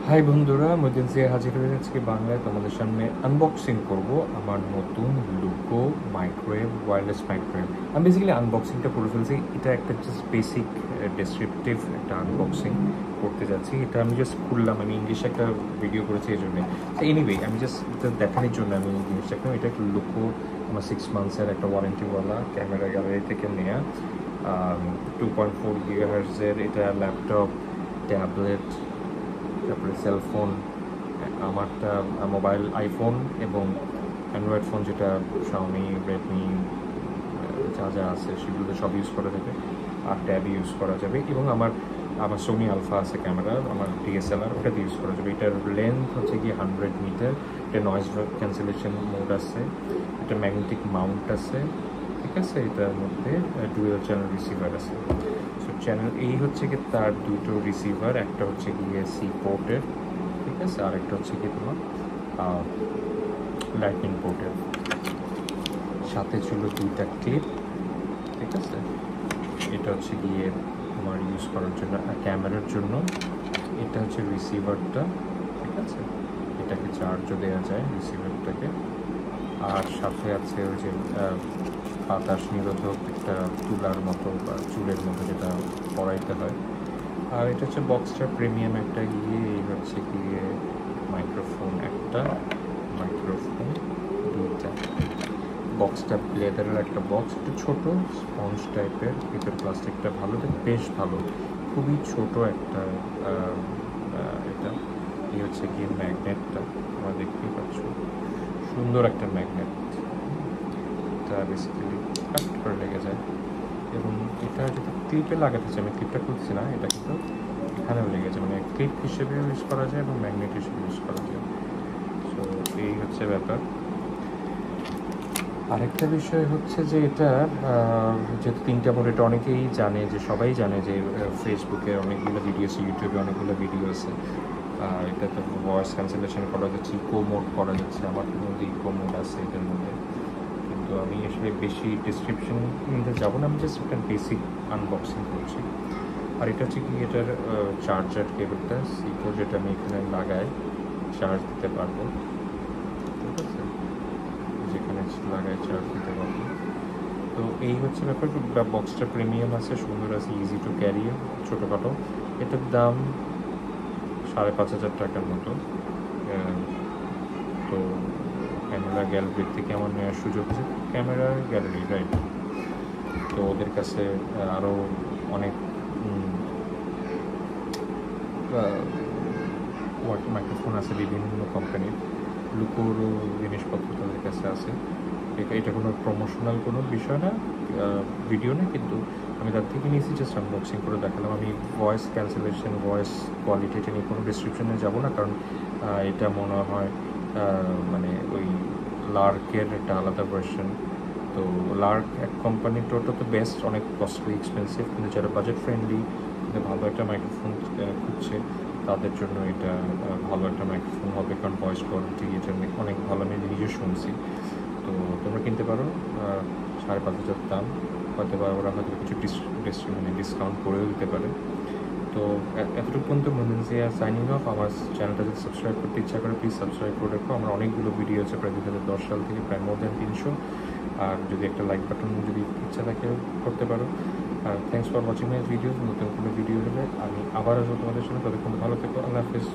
High বন্ধুরা, মদিন সিয়া হাজির হয়ে আজকে বাংলায় তোমাদের সামনে আনবক্সিং করব আমার নতুন লুকো মাইক্রোওয়েভ, ওয়্যারলেস মাইক্রোওয়েভ। আমি বেসিক্যালি আনবক্সিংটা করে ফেলছি। এটা একটা জাস্ট বেসিক ডেসক্রিপটিভ একটা আনবক্সিং করতে যাচ্ছি। এটা আমি জাস্ট খুললাম, আমি ইংলিশে একটা ভিডিও করেছি এই জন্যে। এনিওয়ে, আমি জাস্ট এটা দেখানোর জন্য আমি জিনিসটা একটা এটা একটা লুকো আমার 6 মান্থসের একটা ওয়ারেন্টিওয়ালা ক্যামেরা গ্যালারি থেকে নেওয়া। 2.4 GHz-এর এটা ল্যাপটপ, ট্যাবলেট, তারপরে সেলফোন, আমারটা মোবাইল আইফোন এবং অ্যান্ড্রয়েড ফোন যেটা শাওমি, রেডমি যা যা আছে সেগুলোতে সব ইউজ করা যাবে। আর ট্যাব ইউজ করা যাবে এবং আমার আমার সোনি আলফা আছে ক্যামেরা, আমার ডিএসএলআর, ওটাতে ইউজ করা যাবে। এটার লেন্থ হচ্ছে কি 100 মিটার। এটা নয়েজ ক্যান্সেলেশন মোড আছে, এটা ম্যাগনেটিক মাউন্ট আছে, ঠিক আছে। এটার মধ্যে ডুয়েল চ্যানেল রিসিভার আছে। সো চ্যানেল এই হচ্ছে কি তার দুটো রিসিভার, একটা হচ্ছে গিয়ে সি পোর্টের, ঠিক আছে, আর একটা হচ্ছে কি তোমার লাইটনিং পোর্টের। সাথে ছিল দুইটা ক্লিপ, ঠিক আছে। এটা হচ্ছে গিয়ে আমার ইউজ করার জন্য ক্যামেরার জন্য। এটা হচ্ছে রিসিভারটা, ঠিক আছে। এটাকে চার্জও দেওয়া যায় রিসিভারটাকে। আর সাথে আছে ওই যে বাতাস নিরোধক একটা তুলার মতো বা চুলের মতো যেটা পরাইতে হয়। আর এটা হচ্ছে বক্সটা প্রিমিয়াম একটা এই হচ্ছে গিয়ে মাইক্রোফোন একটা, মাইক্রোফোন দুইটা। বক্সটা লেদারের একটা বক্স, একটু ছোটো স্পঞ্জ টাইপের, ভিতর প্লাস্টিকটা ভালো, বেশ ভালো, খুবই ছোট একটা। এটা এই হচ্ছে গিয়ে ম্যাগনেটটা, তোমরা দেখতেই পাচ্ছ, সুন্দর একটা ম্যাগনেট। এটা বেসিক্যালি কাট করে লেগে যায়। এবং এটা যদি ক্লিপে লাগাতে চাই, আমি ক্লিপটা খুলছি না, এটা কিন্তু এখানেও লেগে যায়, মানে ক্লিপ হিসেবে ইউজ করা যায় এবং ম্যাগনেট হিসেবে ইউজ করা যায়। সো এই হচ্ছে ব্যাপার। আরেকটা বিষয় হচ্ছে যে এটা যেহেতু 3টা মোড, এটা অনেকেই জানে, যে সবাই জানে যে ফেসবুকে অনেকগুলো ভিডিও আছে, ইউটিউবে অনেকগুলো ভিডিও আছে। এটাতে ভয়েস ক্যান্সেলেশন করা যাচ্ছে, ইকো মোড করা যাচ্ছে। আমার মধ্যে ইকো মোড আছে এটার মধ্যে, কিন্তু আমি আসলে বেশি ডিসক্রিপশন নিতে যাবো না, আমি জাস্ট একটা বেসিক আনবক্সিং করছি। আর এটা হচ্ছে কি এটার চার্জার কেবলটা সিপো, যেটা আমি এখানে লাগাই চার্জ দিতে পারবো, ঠিক আছে। যেখানে লাগাই চার্জ দিতে পারবো। তো এই হচ্ছে ব্যাপার। বক্সটা প্রিমিয়াম আছে, সুন্দর আছে, ইজি টু ক্যারি, ছোটোখাটো। এটার দাম 5,500 টাকার মতো। তো ক্যামেরা গ্যালারির থেকে আমার নেওয়ার সুযোগ আছে। Camera gallery, right. তো ওদের কাছে আরও অনেক মাইক্রোফোন আছে বিভিন্ন কোম্পানির, লুকোরও জিনিসপত্র তাদের কাছে আছে। এটা কোনো প্রমোশনাল কোনো বিষয় না, ভিডিও না, কিন্তু আমি তার থেকে নিয়েছি, জাস্ট আনবক্সিং করে দেখালাম। আমি ভয়েস ক্যান্সেলেশন, ভয়েস কোয়ালিটি, এটা নিয়ে কোনো ডিসক্রিপশনে যাবো না, কারণ এটা মনে হয় মানে ওই লার্কের একটা আলাদা ভার্সন। তো লার্ক এক কোম্পানির, ওটা তো বেস্ট, অনেক কস্টলি, এক্সপেন্সিভ, কিন্তু যারা বাজেট ফ্রেন্ডলি ভালো একটা মাইক্রোফোন খুঁজছে তাদের জন্য এটা ভালো একটা মাইক্রোফোন হবে, কারণ ভয়েস কোয়ালিটি এটা অনেক ভালো, আমি নিজে শুনছি। তো তোমরা কিনতে পারো, 5,500 দাম। হয়তো বা ওরা হয়তো কিছু মানে ডিসকাউন্ট করেও দিতে পারে। তো এতটুকু পর্যন্ত মন্দিনজিয়া সাইনিং অফ। আমার চ্যানেলটা যদি সাবস্ক্রাইব করতে ইচ্ছা করে প্লিজ সাবস্ক্রাইব করে রাখো। আমার অনেকগুলো ভিডিও আছে, প্রায় 2010 সাল থেকে, প্রায় মোর দ্যান 300। আর যদি একটা লাইক বাটন যদি ইচ্ছা থাকে করতে পারো। আর thanks for watching my video. নতুন কোনো ভিডিও হলে আমি আবার আসবো তোমাদের সঙ্গে। ততক্ষণ ভালো থেকো, আল্লাহ হাফিজ।